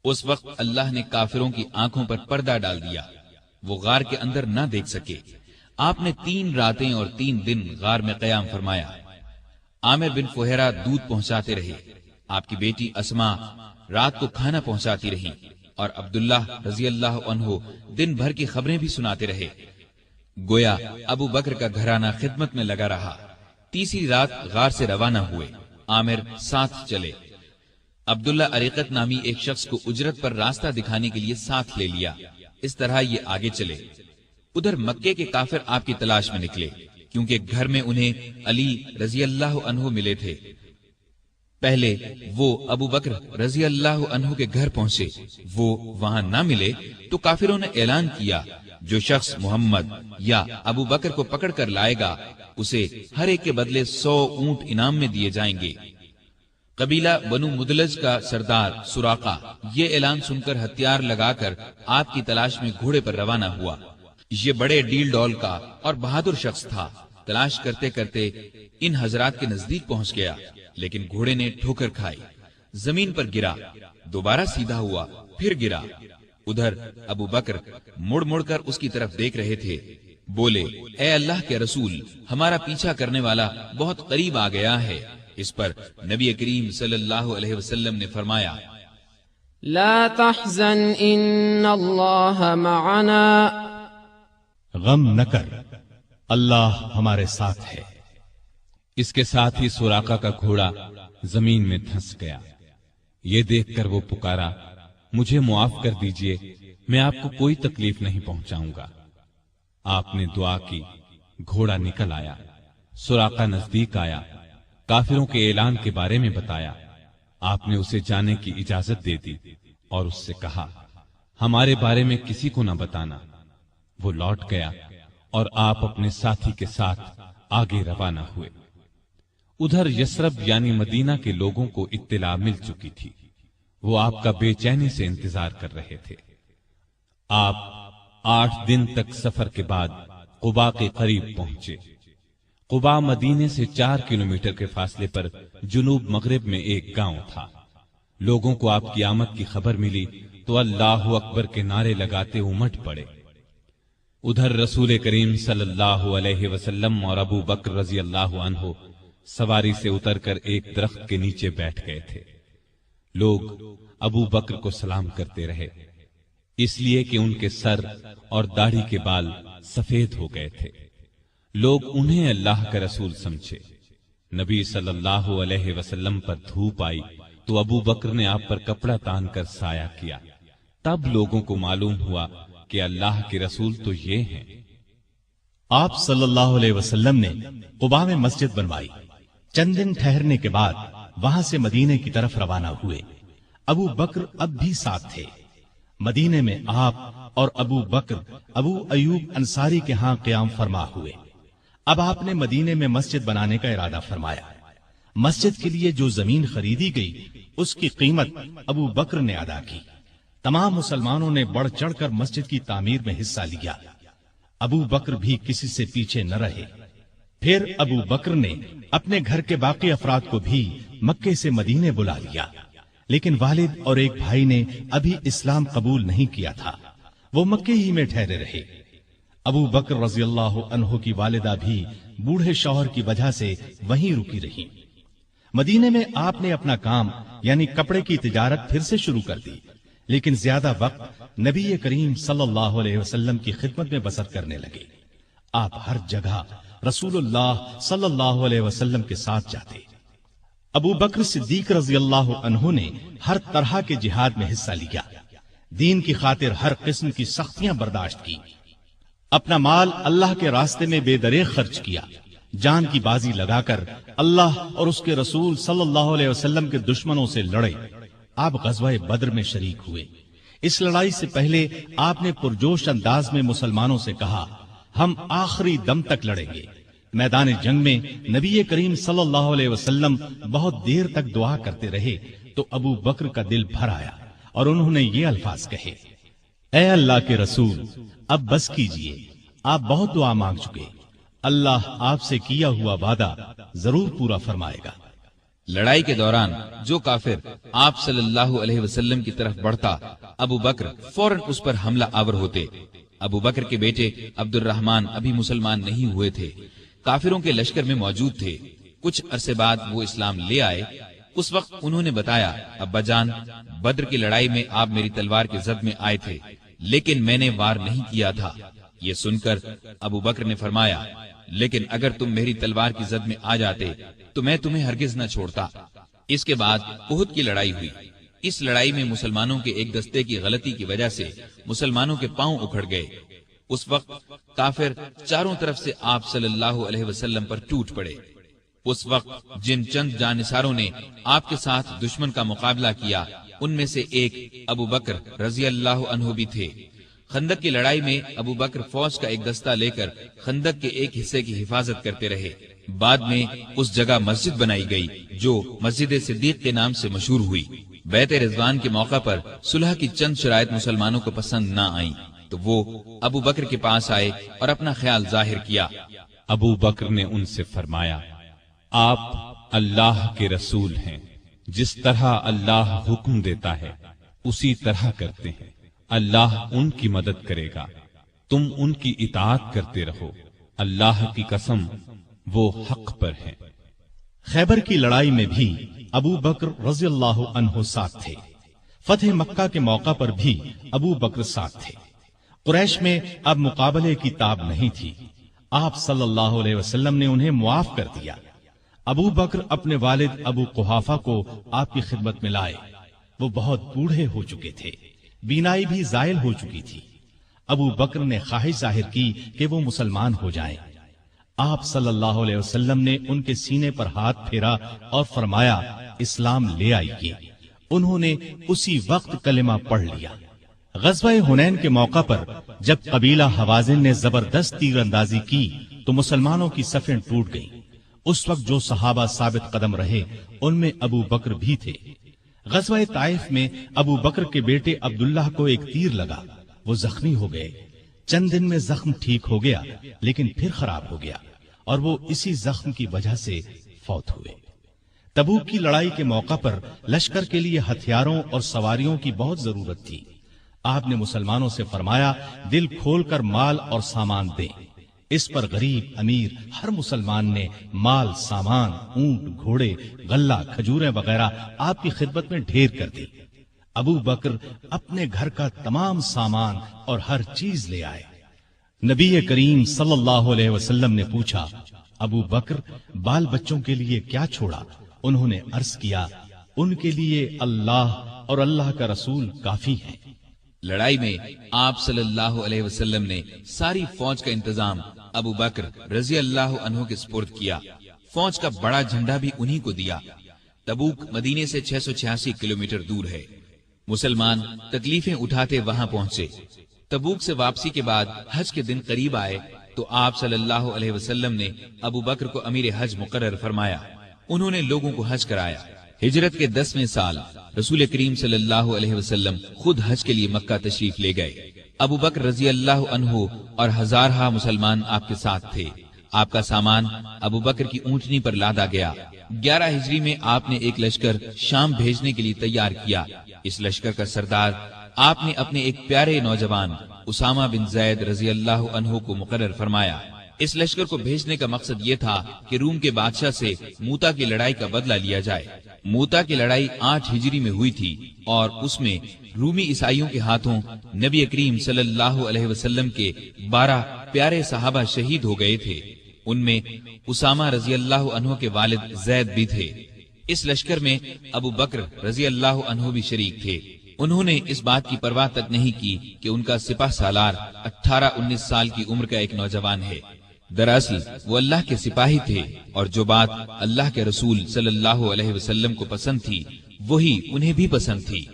اس وقت اللہ نے کافروں کی آنکھوں پر پردہ ڈال دیا، وہ غار کے اندر نہ دیکھ سکے۔ آپ نے 3 راتیں اور 3 دن غار میں قیام فرمایا۔ عامر بن فہیرہ دودھ پہنچاتے رہے، آپ کی بیٹی اسما رات کو کھانا پہنچاتی رہی، اور عبداللہ رضی اللہ عنہ دن بھر کی خبریں بھی سناتے رہے۔ گویا ابو بکر کا گھرانہ خدمت میں لگا رہا۔ تیسری رات غار سے روانہ ہوئے، عامر ساتھ چلے۔ عبداللہ اریقت نامی ایک شخص کو اجرت پر راستہ دکھانے کے لیے ساتھ لے لیا۔ اس طرح یہ آگے چلے۔ ادھر مکے کے کافر آپ کی تلاش میں نکلے، کیونکہ گھر میں انہیں علی رضی اللہ عنہ ملے تھے۔ پہلے وہ ابو بکر رضی اللہ عنہ کے گھر پہنچے، وہ وہاں نہ ملے تو کافروں نے اعلان کیا، جو شخص محمد یا ابو بکر کو پکڑ کر لائے گا اسے ہر ایک کے بدلے 100 اونٹ انعام میں دیے جائیں گے۔ قبیلہ بنو مدلج کا سردار سراقہ یہ اعلان سن کر ہتھیار لگا کر آپ کی تلاش میں گھوڑے پر روانہ ہوا۔ یہ بڑے ڈیل ڈول کا اور بہادر شخص تھا۔ تلاش کرتے کرتے ان حضرات کے نزدیک پہنچ گیا، لیکن گھوڑے نے ٹھوکر کھائی، زمین پر گرا، دوبارہ سیدھا ہوا، پھر گرا۔ ادھر ابو بکر مڑ مڑ کر اس کی طرف دیکھ رہے تھے۔ بولے، اے اللہ کے رسول، ہمارا پیچھا کرنے والا بہت قریب آ گیا ہے۔ اس پر نبی کریم صلی اللہ علیہ وسلم نے فرمایا، لا تحزن ان اللہ معنا، غم نہ کر، اللہ ہمارے ساتھ ہے۔ اس کے ساتھ ہی سراقہ کا گھوڑا زمین میں دھنس گیا۔ یہ دیکھ کر وہ پکارا، مجھے معاف کر دیجئے، میں آپ کو کوئی تکلیف نہیں پہنچاؤں گا۔ آپ نے دعا کی، گھوڑا نکل آیا، سراقہ نزدیک آیا، کافروں کے اعلان کے بارے میں بتایا۔ آپ نے اسے جانے کی اجازت دے دی اور اس سے کہا، ہمارے بارے میں کسی کو نہ بتانا۔ وہ لوٹ گیا اور آپ اپنے ساتھی کے ساتھ آگے روانہ ہوئے۔ ادھر یثرب یعنی مدینہ کے لوگوں کو اطلاع مل چکی تھی، وہ آپ کا بے چینی سے انتظار کر رہے تھے۔ آپ 8 دن تک سفر کے بعد قباء کے قریب پہنچے۔ قباء مدینے سے 4 کلومیٹر کے فاصلے پر جنوب مغرب میں ایک گاؤں تھا۔ لوگوں کو آپ کی آمد کی خبر ملی تو اللہ اکبر کے نعرے لگاتے امٹ پڑے۔ ادھر رسول کریم صلی اللہ علیہ وسلم اور ابو بکر رضی اللہ عنہ سواری سے اتر کر ایک درخت کے نیچے بیٹھ گئے تھے۔ لوگ ابو بکر کو سلام کرتے رہے۔ اس لیے کہ ان کے سر اور داڑھی کے بال سفید ہو گئے تھے۔ لوگ انہیں اللہ کا رسول سمجھے۔ نبی صلی اللہ علیہ وسلم پر دھوپ آئی تو ابو بکر نے آپ پر کپڑا تان کر سایہ کیا۔ تب لوگوں کو معلوم ہوا کہ اللہ کے رسول تو یہ ہیں۔ آپ صلی اللہ علیہ وسلم نے قباء میں مسجد بنوائی۔ چند دن ٹھہرنے کے بعد وہاں سے مدینے کی طرف روانہ ہوئے۔ ابو بکر اب بھی ساتھ تھے۔ مدینے میں آپ اور ابو بکر ابو ایوب انصاری کے ہاں قیام فرما ہوئے۔ اب آپ نے مدینے میں مسجد بنانے کا ارادہ فرمایا۔ مسجد کے لیے جو زمین خریدی گئی اس کی قیمت ابو بکر نے ادا کی۔ تمام مسلمانوں نے بڑھ چڑھ کر مسجد کی تعمیر میں حصہ لیا۔ ابو بکر بھی کسی سے پیچھے نہ رہے۔ پھر ابو بکر نے اپنے گھر کے باقی افراد کو بھی مکے سے مدینے بلا لیا، لیکن والد اور ایک بھائی نے ابھی اسلام قبول نہیں کیا تھا، وہ مکے ہی میں ٹھہرے رہے۔ ابو بکر رضی اللہ عنہ کی والدہ بھی بوڑھے شوہر کی وجہ سے وہیں رکی رہی۔ مدینے میں آپ نے اپنا کام یعنی کپڑے کی تجارت پھر سے شروع کر دی، لیکن زیادہ وقت نبی کریم صلی اللہ علیہ وسلم کی خدمت میں بسر کرنے لگے۔ آپ ہر جگہ رسول اللہ صلی اللہ علیہ وسلم کے ساتھ جاتے۔ ابو بکر صدیق رضی اللہ عنہ نے ہر طرح کے جہاد میں حصہ لیا، دین کی خاطر ہر قسم کی سختیاں برداشت کی، اپنا مال اللہ کے راستے میں بے دریغ خرچ کیا، جان کی بازی لگا کر اللہ اور اس کے رسول صلی اللہ علیہ وسلم کے دشمنوں سے لڑے۔ آپ غزوہ بدر میں شریک ہوئے۔ اس لڑائی سے پہلے آپ نے پرجوش انداز میں مسلمانوں سے کہا، ہم آخری دم تک لڑیں گے۔ میدان جنگ میں نبی کریم صلی اللہ علیہ وسلم بہت دیر تک دعا کرتے رہے تو ابو بکر کا دل بھر آیا اور انہوں نے یہ الفاظ کہے، اے اللہ کے رسول، اب بس کیجئے، آپ بہت دعا مانگ چکے، اللہ آپ سے کیا ہوا وعدہ ضرور پورا فرمائے گا۔ لڑائی کے دوران جو کافر آپ صلی اللہ علیہ وسلم کی طرف بڑھتا، ابو بکر فوراً اس پر حملہ آور ہوتے۔ ابو بکر کے بیٹے عبد الرحمن ابھی مسلمان نہیں ہوئے تھے، کافروں کے لشکر میں موجود تھے۔ کچھ عرصے بعد وہ اسلام لے آئے۔ اس وقت انہوں نے بتایا، ابا جان، بدر کی لڑائی میں آپ میری تلوار کے زد میں آئے تھے، لیکن میں نے وار نہیں کیا تھا۔ یہ سن کر ابو بکر نے فرمایا، لیکن اگر تم میری تلوار کی زد میں آ جاتے تو میں تمہیں ہرگز نہ چھوڑتا۔ اس کے بعد احد کی لڑائی ہوئی۔ اس لڑائی میں مسلمانوں کے ایک دستے کی غلطی کی وجہ سے مسلمانوں کے پاؤں اکھڑ گئے۔ اس وقت کافر چاروں طرف سے آپ صلی اللہ علیہ وسلم پر ٹوٹ پڑے۔ اس وقت جن چند جانثاروں نے آپ کے ساتھ دشمن کا مقابلہ کیا، ان میں سے ایک ابو بکر رضی اللہ عنہ بھی تھے۔ خندق کی لڑائی میں ابو بکر فوج کا ایک دستہ لے کر خندق کے ایک حصے کی حفاظت کرتے رہے۔ بعد میں اس جگہ مسجد بنائی گئی جو مسجد صدیق کے نام سے مشہور ہوئی۔ بیعت رضوان کے موقع پر صلح کی چند شرائط مسلمانوں کو پسند نہ آئیں تو وہ ابو بکر کے پاس آئے اور اپنا خیال ظاہر کیا۔ ابو بکر نے ان سے فرمایا، آپ اللہ کے رسول ہیں، جس طرح اللہ حکم دیتا ہے اسی طرح کرتے ہیں، اللہ ان کی مدد کرے گا، تم ان کی اطاعت کرتے رہو، اللہ کی قسم وہ حق پر ہیں۔ خیبر کی لڑائی میں بھی ابو بکر رضی اللہ عنہ ساتھ تھے۔ فتح مکہ کے موقع پر بھی ابو بکر ساتھ تھے۔ قریش میں اب مقابلے کی تاب نہیں تھی۔ آپ صلی اللہ علیہ وسلم نے انہیں معاف کر دیا۔ ابو بکر اپنے والد ابو قحافہ کو آپ کی خدمت میں لائے۔ وہ بہت بوڑھے ہو چکے تھے، بینائی بھی زائل ہو چکی تھی۔ ابو بکر نے خواہش ظاہر کی کہ وہ مسلمان ہو جائیں۔ آپ صلی اللہ علیہ وسلم نے ان کے سینے پر ہاتھ پھیرا اور فرمایا، اسلام لے آئیے۔ انہوں نے اسی وقت کلمہ پڑھ لیا۔ غزوہ حنین کے موقع پر جب قبیلہ حوازن نے زبردست تیر اندازی کی تو مسلمانوں کی صفیں ٹوٹ گئیں۔ اس وقت جو صحابہ ثابت قدم رہے ان میں ابو بکر بھی تھے۔ غزوہ طائف میں ابو بکر کے بیٹے عبداللہ کو ایک تیر لگا، وہ زخمی ہو گئے۔ چند دن میں زخم ٹھیک ہو گیا لیکن پھر خراب ہو گیا اور وہ اسی زخم کی وجہ سے فوت ہوئے۔ تبوک کی لڑائی کے موقع پر لشکر کے لیے ہتھیاروں اور سواریوں کی بہت ضرورت تھی۔ آپ نے مسلمانوں سے فرمایا، دل کھول کر مال اور سامان دیں۔ اس پر غریب امیر ہر مسلمان نے مال، سامان، اونٹ، گھوڑے، غلہ، کھجوریں وغیرہ آپ کی خدمت میں ڈھیر کر دی۔ ابو بکر اپنے گھر کا تمام سامان اور ہر چیز لے آئے۔ نبی کریم صلی اللہ علیہ وسلم نے پوچھا، ابو بکر بال بچوں کے لیے کیا چھوڑا؟ انہوں نے عرض کیا، ان کے لیے اللہ اور اللہ کا رسول کافی ہیں۔ لڑائی میں آپ صلی اللہ علیہ وسلم نے ساری فوج کا انتظام ابو بکر رضی اللہ عنہ کے سپرد کیا۔ فوج کا بڑا جھنڈا بھی انہی کو دیا۔ تبوک مدینے سے 686 کلومیٹر دور ہے۔ مسلمان تکلیفیں اٹھاتے وہاں پہنچے۔ تبوک سے واپسی کے بعد حج کے دن قریب آئے تو آپ صلی اللہ علیہ وسلم نے ابو بکر کو امیر حج مقرر فرمایا۔ انہوں نے لوگوں کو حج کرایا۔ ہجرت کے 10ویں سال رسول کریم صلی اللہ علیہ وسلم خود حج کے لیے مکہ تشریف لے گئے۔ ابو بکر رضی اللہ عنہ اور ہزارہا مسلمان آپ کے ساتھ تھے۔ آپ کا سامان ابو بکر کی اونٹنی پر لادا گیا۔ 11 ہجری میں آپ نے ایک لشکر شام بھیجنے کے لیے تیار کیا۔ اس لشکر کا سردار آپ نے اپنے ایک پیارے نوجوان اسامہ بن زید رضی اللہ عنہ کو مقرر فرمایا۔ اس لشکر کو بھیجنے کا مقصد یہ تھا کہ روم کے بادشاہ سے موتا کی لڑائی کا بدلہ لیا جائے۔ موتا کی لڑائی 8 ہجری میں ہوئی تھی اور اس میں رومی عیسائیوں کے ہاتھوں نبی کریم صلی اللہ علیہ وسلم کے 12 پیارے صحابہ شہید ہو گئے تھے۔ ان میں اسامہ رضی اللہ عنہ کے والد زید بھی تھے۔ اس لشکر میں ابو بکر رضی اللہ عنہ بھی شریک تھے۔ انہوں نے اس بات کی پرواہ تک نہیں کی کہ ان کا سپہ سالار 18-19 سال کی عمر کا ایک نوجوان ہے۔ دراصل وہ اللہ کے سپاہی تھے اور جو بات اللہ کے رسول صلی اللہ علیہ وسلم کو پسند تھی وہی انہیں بھی پسند تھی۔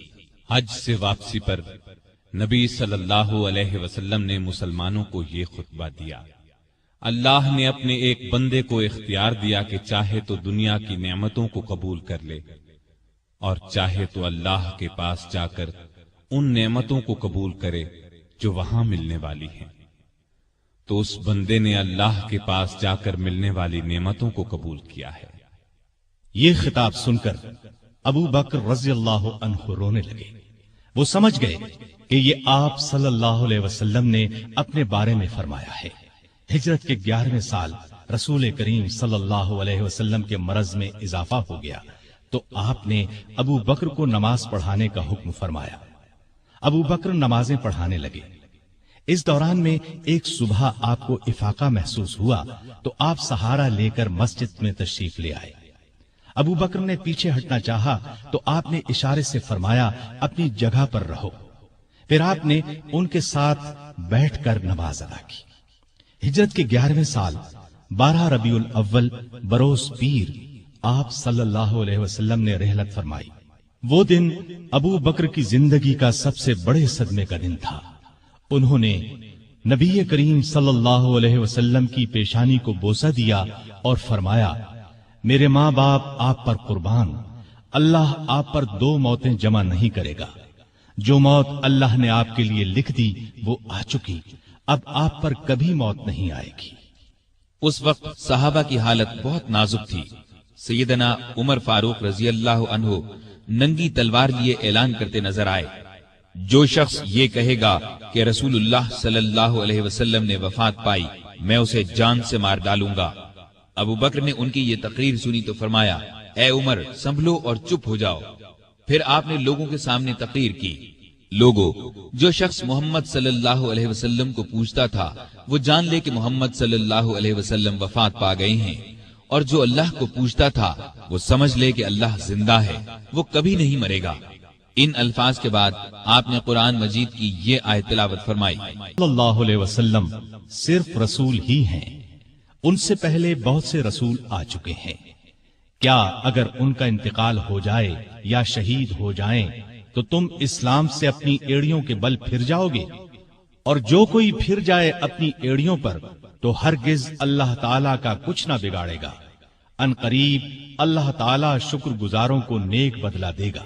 حج سے واپسی پر نبی صلی اللہ علیہ وسلم نے مسلمانوں کو یہ خطبہ دیا، اللہ نے اپنے ایک بندے کو اختیار دیا کہ چاہے تو دنیا کی نعمتوں کو قبول کر لے اور چاہے تو اللہ کے پاس جا کر ان نعمتوں کو قبول کرے جو وہاں ملنے والی ہیں۔ تو اس بندے نے اللہ کے پاس جا کر ملنے والی نعمتوں کو قبول کیا ہے۔ یہ خطاب سن کر ابو بکر رضی اللہ عنہ رونے لگے۔ وہ سمجھ گئے کہ یہ آپ صلی اللہ علیہ وسلم نے اپنے بارے میں فرمایا ہے۔ ہجرت کے 11ویں سال رسول کریم صلی اللہ علیہ وسلم کے مرض میں اضافہ ہو گیا تو آپ نے ابو بکر کو نماز پڑھانے کا حکم فرمایا۔ ابو بکر نمازیں پڑھانے لگے۔ اس دوران میں ایک صبح آپ کو افاقہ محسوس ہوا تو آپ سہارا لے کر مسجد میں تشریف لے آئے۔ ابو بکر نے پیچھے ہٹنا چاہا تو آپ نے اشارے سے فرمایا، اپنی جگہ پر رہو۔ پھر آپ نے ان کے ساتھ بیٹھ کر نماز ادا کی۔ ہجرت کے 11ویں سال 12 ربیع الاول بروز پیر آپ صلی اللہ علیہ وسلم نے رحلت فرمائی۔ وہ دن ابو بکر کی زندگی کا سب سے بڑے صدمے کا دن تھا۔ انہوں نے نبی کریم صلی اللہ علیہ وسلم کی پیشانی کو بوسہ دیا اور فرمایا، میرے ماں باپ آپ پر قربان، اللہ آپ پر 2 موتیں جمع نہیں کرے گا۔ جو موت اللہ نے آپ کے لیے لکھ دی وہ آ چکی، اب آپ پر کبھی موت نہیں آئے گی۔ اس وقت صحابہ کی حالت بہت نازک تھی۔ سیدنا عمر فاروق رضی اللہ عنہ ننگی تلوار لیے اعلان کرتے نظر آئے، جو شخص یہ کہے گا کہ رسول اللہ صلی اللہ علیہ وسلم نے وفات پائی میں اسے جان سے مار ڈالوں گا۔ ابو بکر نے ان کی یہ تقریر سنی تو فرمایا، اے عمر سنبھلو اور چپ ہو جاؤ۔ پھر آپ نے لوگوں کے سامنے تقریر کی، لوگو، جو شخص محمد صلی اللہ علیہ وسلم کو پوچھتا تھا وہ جان لے کہ محمد صلی اللہ علیہ وسلم وفات پا گئے ہیں، اور جو اللہ کو پوچھتا تھا وہ سمجھ لے کہ اللہ زندہ ہے، وہ کبھی نہیں مرے گا۔ ان الفاظ کے بعد آپ نے قرآن مجید کی یہ آیت تلاوت فرمائی، صلی اللہ علیہ وسلم صرف رسول ہی ہیں، ان سے پہلے بہت سے رسول آ چکے ہیں۔ کیا اگر ان کا انتقال ہو جائے یا شہید ہو جائیں تو تم اسلام سے اپنی ایڑیوں کے بل پھر جاؤ گے؟ اور جو کوئی پھر جائے اپنی ایڑیوں پر تو ہرگز اللہ تعالیٰ کا کچھ نہ بگاڑے گا۔ ان قریب اللہ تعالیٰ شکر گزاروں کو نیک بدلہ دے گا۔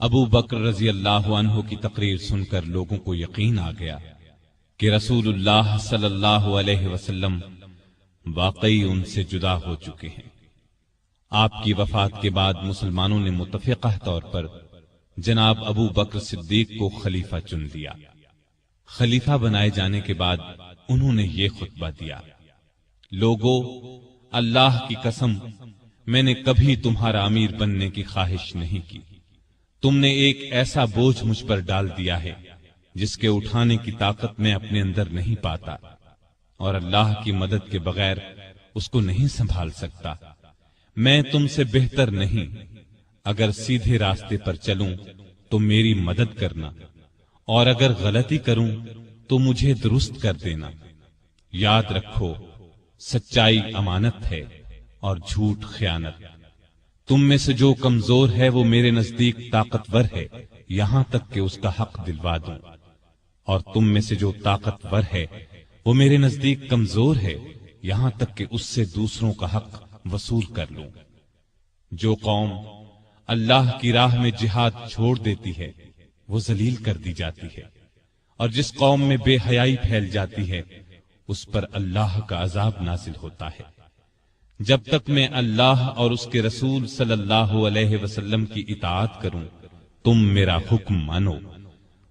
ابو بکر رضی اللہ عنہ کی تقریر سن کر لوگوں کو یقین آ گیا کہ رسول اللہ صلی اللہ علیہ وسلم واقعی ان سے جدا ہو چکے ہیں۔ آپ کی وفات کے بعد مسلمانوں نے متفقہ طور پر جناب ابو بکر صدیق کو خلیفہ چن لیا۔ خلیفہ بنائے جانے کے بعد انہوں نے یہ خطبہ دیا، لوگو، اللہ کی قسم میں نے کبھی تمہارا امیر بننے کی خواہش نہیں کی، تم نے ایک ایسا بوجھ مجھ پر ڈال دیا ہے جس کے اٹھانے کی طاقت میں اپنے اندر نہیں پاتا، اور اللہ کی مدد کے بغیر اس کو نہیں سنبھال سکتا۔ میں تم سے بہتر نہیں، اگر سیدھے راستے پر چلوں تو میری مدد کرنا، اور اگر غلطی کروں تو مجھے درست کر دینا۔ یاد رکھو، سچائی امانت ہے اور جھوٹ خیانت۔ تم میں سے جو کمزور ہے وہ میرے نزدیک طاقتور ہے، یہاں تک کہ اس کا حق دلوا دوں، اور تم میں سے جو طاقتور ہے وہ میرے نزدیک کمزور ہے، یہاں تک کہ اس سے دوسروں کا حق وصول کر لوں۔ جو قوم اللہ کی راہ میں جہاد چھوڑ دیتی ہے وہ ذلیل کر دی جاتی ہے، اور جس قوم میں بے حیائی پھیل جاتی ہے اس پر اللہ کا عذاب نازل ہوتا ہے۔ جب تک میں اللہ اور اس کے رسول صلی اللہ علیہ وسلم کی اطاعت کروں تم میرا حکم مانو،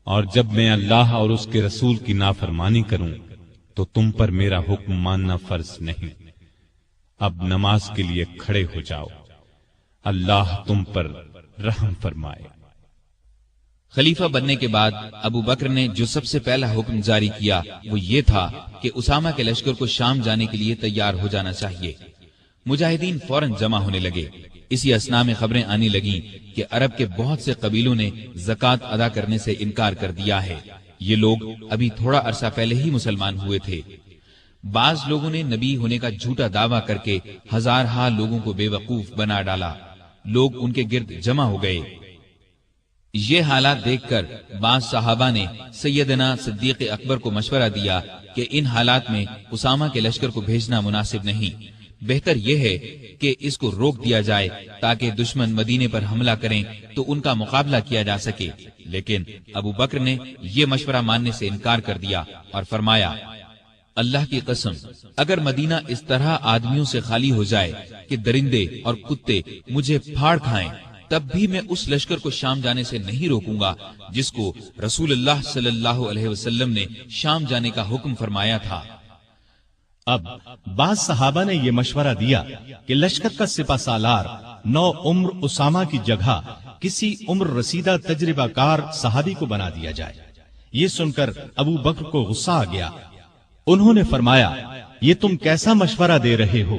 اور جب میں اللہ اور اس کے رسول کی نافرمانی کروں تو تم پر میرا حکم ماننا فرض نہیں۔ اب نماز کے لیے کھڑے ہو جاؤ، اللہ تم پر رحم فرمائے۔ خلیفہ بننے کے بعد ابو بکر نے جو سب سے پہلا حکم جاری کیا وہ یہ تھا کہ اسامہ کے لشکر کو شام جانے کے لیے تیار ہو جانا چاہیے۔ مجاہدین فوراً جمع ہونے لگے۔ اسی اثنا میں خبریں آنے لگیں کہ عرب کے بہت سے قبیلوں نے زکوٰۃ ادا کرنے سے انکار کر دیا ہے۔ یہ لوگ ابھی تھوڑا عرصہ پہلے ہی مسلمان ہوئے تھے۔ بعض لوگوں نے نبی ہونے کا جھوٹا دعویٰ کر کے ہزارہا لوگوں کو بے وقوف بنا ڈالا۔ لوگ ان کے گرد جمع ہو گئے۔ یہ حالات دیکھ کر بعض صحابہ نے سیدنا صدیق اکبر کو مشورہ دیا کہ ان حالات میں اسامہ کے لشکر کو بھیجنا مناسب نہیں، بہتر یہ ہے کہ اس کو روک دیا جائے تاکہ دشمن مدینے پر حملہ کریں تو ان کا مقابلہ کیا جا سکے۔ لیکن ابو بکر نے یہ مشورہ ماننے سے انکار کر دیا اور فرمایا، اللہ کی قسم، اگر مدینہ اس طرح آدمیوں سے خالی ہو جائے کہ درندے اور کتے مجھے پھاڑ کھائیں، تب بھی میں اس لشکر کو شام جانے سے نہیں روکوں گا جس کو رسول اللہ صلی اللہ علیہ وسلم نے شام جانے کا حکم فرمایا تھا۔ اب بعض صحابہ نے یہ مشورہ دیا کہ لشکر کا سپہ سالار نو عمر اسامہ کی جگہ کسی عمر رسیدہ تجربہ کار صحابی کو بنا دیا جائے۔ یہ سن کر ابو بکر کو غصہ آ گیا۔ انہوں نے فرمایا، یہ تم کیسا مشورہ دے رہے ہو؟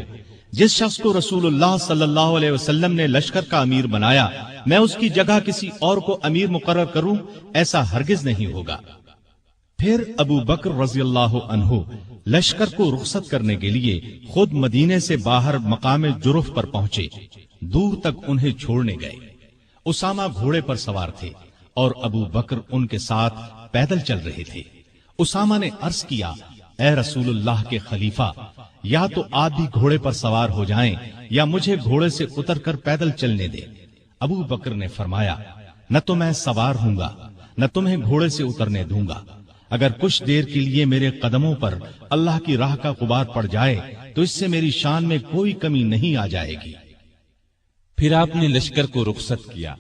جس شخص کو رسول اللہ صلی اللہ علیہ وسلم نے لشکر کا امیر بنایا، میں اس کی جگہ کسی اور کو امیر مقرر کروں، ایسا ہرگز نہیں ہوگا۔ پھر ابو بکر رضی اللہ عنہ لشکر کو رخصت کرنے کے لیے خود مدینے سے باہر مقام جرف پر پہنچے، دور تک انہیں چھوڑنے گئے۔ اسامہ گھوڑے پر سوار تھے اور ابو بکر ان کے ساتھ پیدل چل رہے تھے۔ اسامہ نے عرض کیا، اے رسول اللہ کے خلیفہ، یا تو آپ بھی گھوڑے پر سوار ہو جائیں یا مجھے گھوڑے سے اتر کر پیدل چلنے دیں۔ ابو بکر نے فرمایا، نہ تو میں سوار ہوں گا نہ تمہیں گھوڑے سے اترنے دوں گا۔ اگر کچھ دیر کے لیے میرے قدموں پر اللہ کی راہ کا غبار پڑ جائے تو اس سے میری شان میں کوئی کمی نہیں آ جائے گی۔ پھر آپ نے لشکر کو رخصت کیا،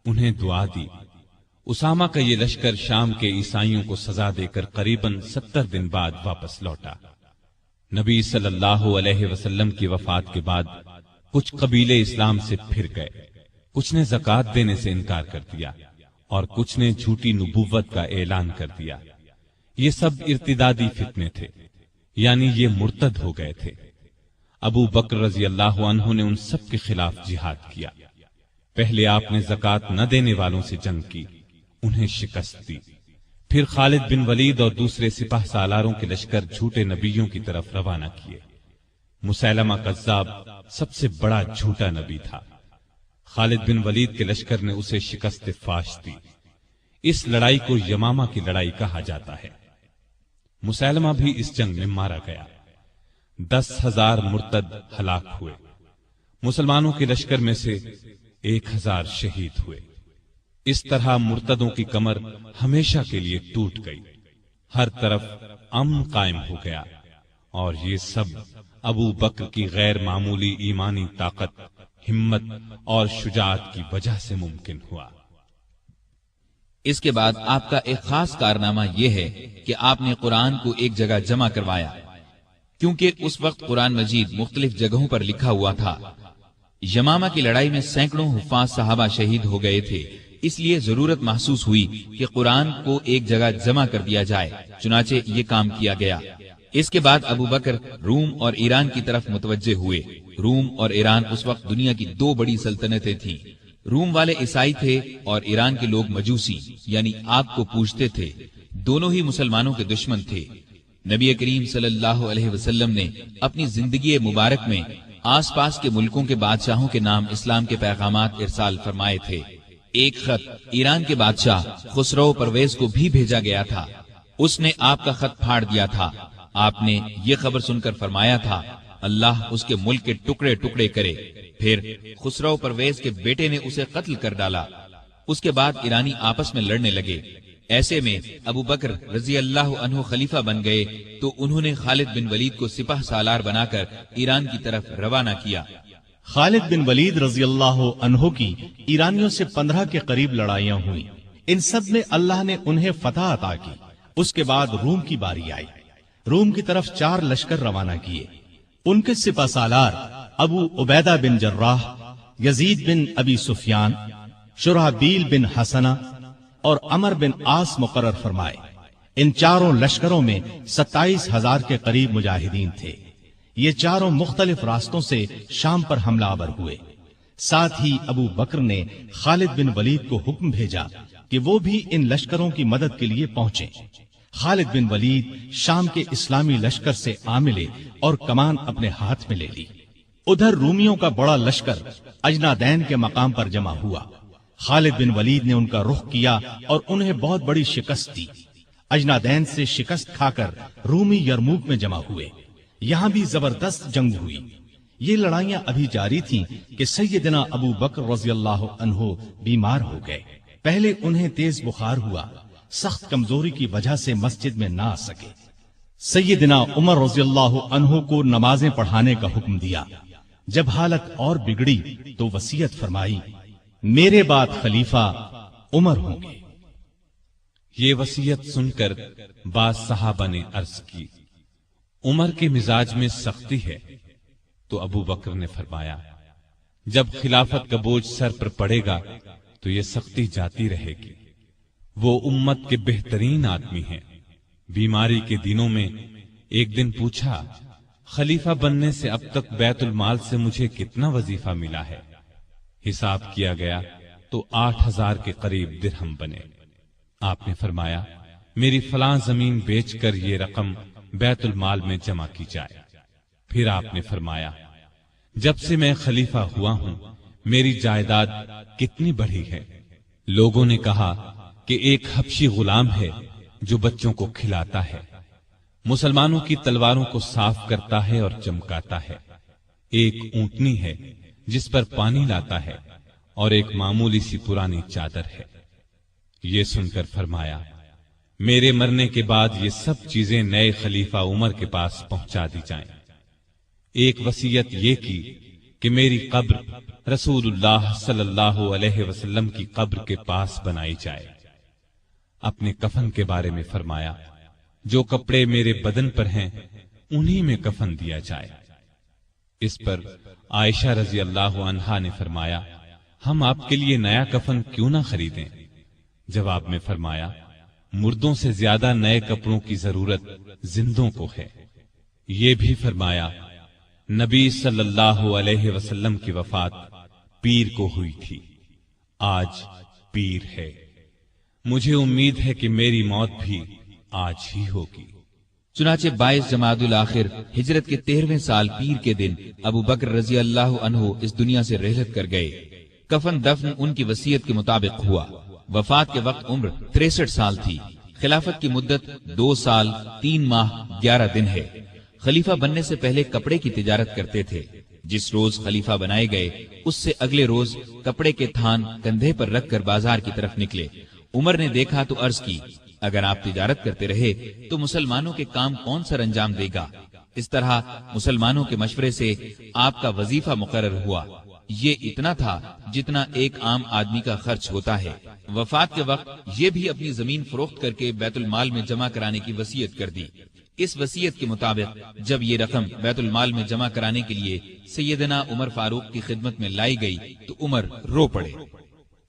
انہیں دعا دی۔ اسامہ کا یہ لشکر شام کے عیسائیوں کو سزا دے کر قریباً 70 دن بعد واپس لوٹا۔ نبی صلی اللہ علیہ وسلم کی وفات کے بعد کچھ قبیلے اسلام سے پھر گئے، کچھ نے زکوٰۃ دینے سے انکار کر دیا اور کچھ نے جھوٹی نبوت کا اعلان کر دیا۔ یہ سب ارتدادی فتنے تھے، یعنی یہ مرتد ہو گئے تھے۔ ابو بکر رضی اللہ عنہ نے ان سب کے خلاف جہاد کیا۔ پہلے آپ نے زکوٰۃ نہ دینے والوں سے جنگ کی، انہیں شکست دی۔ پھر خالد بن ولید اور دوسرے سپہ سالاروں کے لشکر جھوٹے نبیوں کی طرف روانہ کیے۔ مسیلمہ کذاب سب سے بڑا جھوٹا نبی تھا۔ خالد بن ولید کے لشکر نے اسے شکست فاش دی۔ اس لڑائی کو یمامہ کی لڑائی کہا جاتا ہے۔ مسیلمہ بھی اس جنگ میں مارا گیا۔ 10,000 مرتد ہلاک ہوئے۔ مسلمانوں کے لشکر میں سے 1,000 شہید ہوئے۔ اس طرح مرتدوں کی کمر ہمیشہ کے لیے ٹوٹ گئی، ہر طرف امن قائم ہو گیا، اور یہ سب ابو بکر کی غیر معمولی ایمانی طاقت، ہمت اور شجاعت کی وجہ سے ممکن ہوا۔ اس کے بعد آپ کا ایک خاص کارنامہ یہ ہے کہ آپ نے قرآن کو ایک جگہ جمع کروایا، کیونکہ اس وقت قرآن مجید مختلف جگہوں پر لکھا ہوا تھا۔ یمامہ کی لڑائی میں سینکڑوں حفاظ صحابہ شہید ہو گئے تھے، اس لیے ضرورت محسوس ہوئی کہ قرآن کو ایک جگہ جمع کر دیا جائے، چنانچہ یہ کام کیا گیا۔ اس کے بعد ابو بکر روم اور ایران کی طرف متوجہ ہوئے۔ روم اور ایران اس وقت دنیا کی دو بڑی سلطنتیں تھیں۔ روم والے عیسائی تھے اور ایران کے لوگ مجوسی یعنی آگ کو پوجتے تھے۔ دونوں ہی مسلمانوں کے دشمن تھے۔ نبی کریم صلی اللہ علیہ وسلم نے اپنی زندگی مبارک میں آس پاس کے ملکوں کے بادشاہوں کے نام اسلام کے پیغامات ارسال فرمائے تھے۔ ایک خط ایران کے بادشاہ خسرو پرویز کو بھی بھیجا گیا تھا۔ اس نے آپ کا خط پھاڑ دیا تھا۔ آپ نے یہ خبر سن کر فرمایا تھا، اللہ اس کے ملک کے ٹکڑے ٹکڑے کرے۔ پھر خسرو پرویز کے بیٹے نے اسے قتل کر ڈالا۔ اس کے بعد ایرانی آپس میں لڑنے لگے۔ ایسے میں ابو بکر رضی اللہ عنہ خلیفہ بن گئے تو انہوں نے خالد بن ولید کو سپہ سالار بنا کر ایران کی طرف روانہ کیا۔ خالد بن ولید رضی اللہ عنہ کی ایرانیوں سے 15 کے قریب لڑائیاں ہوئیں۔ ان سب میں اللہ نے انہیں فتح عطا کی۔ اس کے بعد روم کی باری آئی۔ روم کی طرف 4 لشکر روانہ کیے۔ ان کے سپہ سالار ابو عبیدہ بن جراح، یزید بن ابی سفیان، شرحبیل بن حسنہ اور عمر بن عاص مقرر فرمائے۔ ان چاروں لشکروں میں 27,000 کے قریب مجاہدین تھے۔ یہ چاروں مختلف راستوں سے شام پر حملہ آور ہوئے۔ ساتھ ہی ابو بکر نے خالد بن ولید کو حکم بھیجا کہ وہ بھی ان لشکروں کی مدد کے لیے پہنچیں۔ خالد بن ولید شام کے اسلامی لشکر سے آ ملے اور کمان اپنے ہاتھ میں لے لی۔ ادھر رومیوں کا بڑا لشکر اجنادین کے مقام پر جمع ہوا۔ خالد بن ولید نے ان کا رخ کیا اور انہیں بہت بڑی شکست دی۔ اجنادین سے شکست کھا کر رومی یرموک میں جمع ہوئے۔ یہاں بھی زبردست جنگ ہوئی۔ یہ لڑائیاں ابھی جاری تھیں کہ سیدنا ابو بکر رضی اللہ عنہ بیمار ہو گئے۔ پہلے انہیں تیز بخار ہوا، سخت کمزوری کی وجہ سے مسجد میں نہ آ سکے۔ سیدنا عمر رضی اللہ عنہ کو نمازیں پڑھانے کا حکم دیا۔ جب حالت اور بگڑی تو وصیت فرمائی، میرے بعد خلیفہ عمر ہوں گے۔ یہ وصیت سن کر بعض صحابہ نے عرض کی، عمر کے مزاج میں سختی ہے، تو ابو بکر نے فرمایا، جب خلافت کا بوجھ سر پر پڑے گا تو یہ سختی جاتی رہے گی۔ وہ امت کے بہترین آدمی ہیں۔ بیماری کے دنوں میں ایک دن پوچھا، خلیفہ بننے سے اب تک بیت المال سے مجھے کتنا وظیفہ ملا ہے؟ حساب کیا گیا تو 8,000 کے قریب درہم بنے۔ آپ نے فرمایا، میری فلاں زمین بیچ کر یہ رقم بیت المال میں جمع کی جائے۔ پھر آپ نے فرمایا، جب سے میں خلیفہ ہوا ہوں میری جائیداد کتنی بڑھی ہے؟ لوگوں نے کہا کہ ایک حبشی غلام ہے جو بچوں کو کھلاتا ہے، مسلمانوں کی تلواروں کو صاف کرتا ہے اور چمکاتا ہے، ایک اونٹنی ہے جس پر پانی لاتا ہے، اور ایک معمولی سی پرانی چادر ہے۔ یہ سن کر فرمایا، میرے مرنے کے بعد یہ سب چیزیں نئے خلیفہ عمر کے پاس پہنچا دی جائیں۔ ایک وصیت یہ کی کہ میری قبر رسول اللہ صلی اللہ علیہ وسلم کی قبر کے پاس بنائی جائے۔ اپنے کفن کے بارے میں فرمایا، جو کپڑے میرے بدن پر ہیں انہی میں کفن دیا جائے۔ اس پر عائشہ رضی اللہ عنہا نے فرمایا، ہم آپ کے لیے نیا کفن کیوں نہ خریدیں؟ جواب میں فرمایا، مردوں سے زیادہ نئے کپڑوں کی ضرورت زندوں کو ہے۔ یہ بھی فرمایا، نبی صلی اللہ علیہ وسلم کی وفات پیر کو ہوئی تھی، آج پیر ہے، مجھے امید ہے کہ میری موت بھی آج ہی ہوگی۔ چنانچہ 22 جمادی الاخر ہجرت کے 13ویں سال پیر کے دن ابو بکر رضی اللہ عنہ اس دنیا سے رحلت کر گئے۔ کفن دفن ان کی وصیت کے مطابق ہوا۔ وفات کے وقت عمر 63 سال تھی۔ خلافت کی مدت 2 سال 3 ماہ 11 دن ہے۔ خلیفہ بننے سے پہلے کپڑے کی تجارت کرتے تھے۔ جس روز خلیفہ بنائے گئے اس سے اگلے روز کپڑے کے تھان کندھے پر رکھ کر بازار کی طرف نکلے۔ عمر نے دیکھا تو عرض کی، اگر آپ تجارت کرتے رہے تو مسلمانوں کے کام کون سر انجام دے گا؟ اس طرح مسلمانوں کے مشورے سے آپ کا وظیفہ مقرر ہوا۔ یہ اتنا تھا جتنا ایک عام آدمی کا خرچ ہوتا ہے۔ وفات کے وقت یہ بھی اپنی زمین فروخت کر کے بیت المال میں جمع کرانے کی وصیت کر دی۔ اس وصیت کے مطابق جب یہ رقم بیت المال میں جمع کرانے کے لیے سیدنا عمر فاروق کی خدمت میں لائی گئی تو عمر رو پڑے۔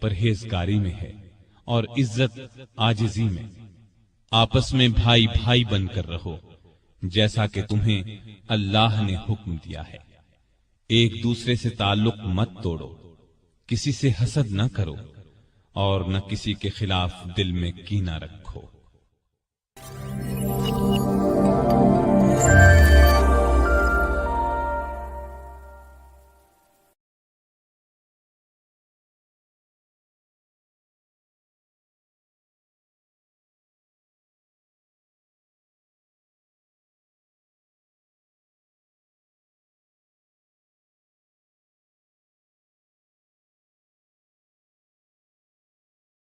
پرہیزگاری میں ہے اور عزت عاجزی میں۔ آپس میں بھائی بھائی بن کر رہو جیسا کہ تمہیں اللہ نے حکم دیا ہے۔ ایک دوسرے سے تعلق مت توڑو، کسی سے حسد نہ کرو اور نہ کسی کے خلاف دل میں کینہ رکھو۔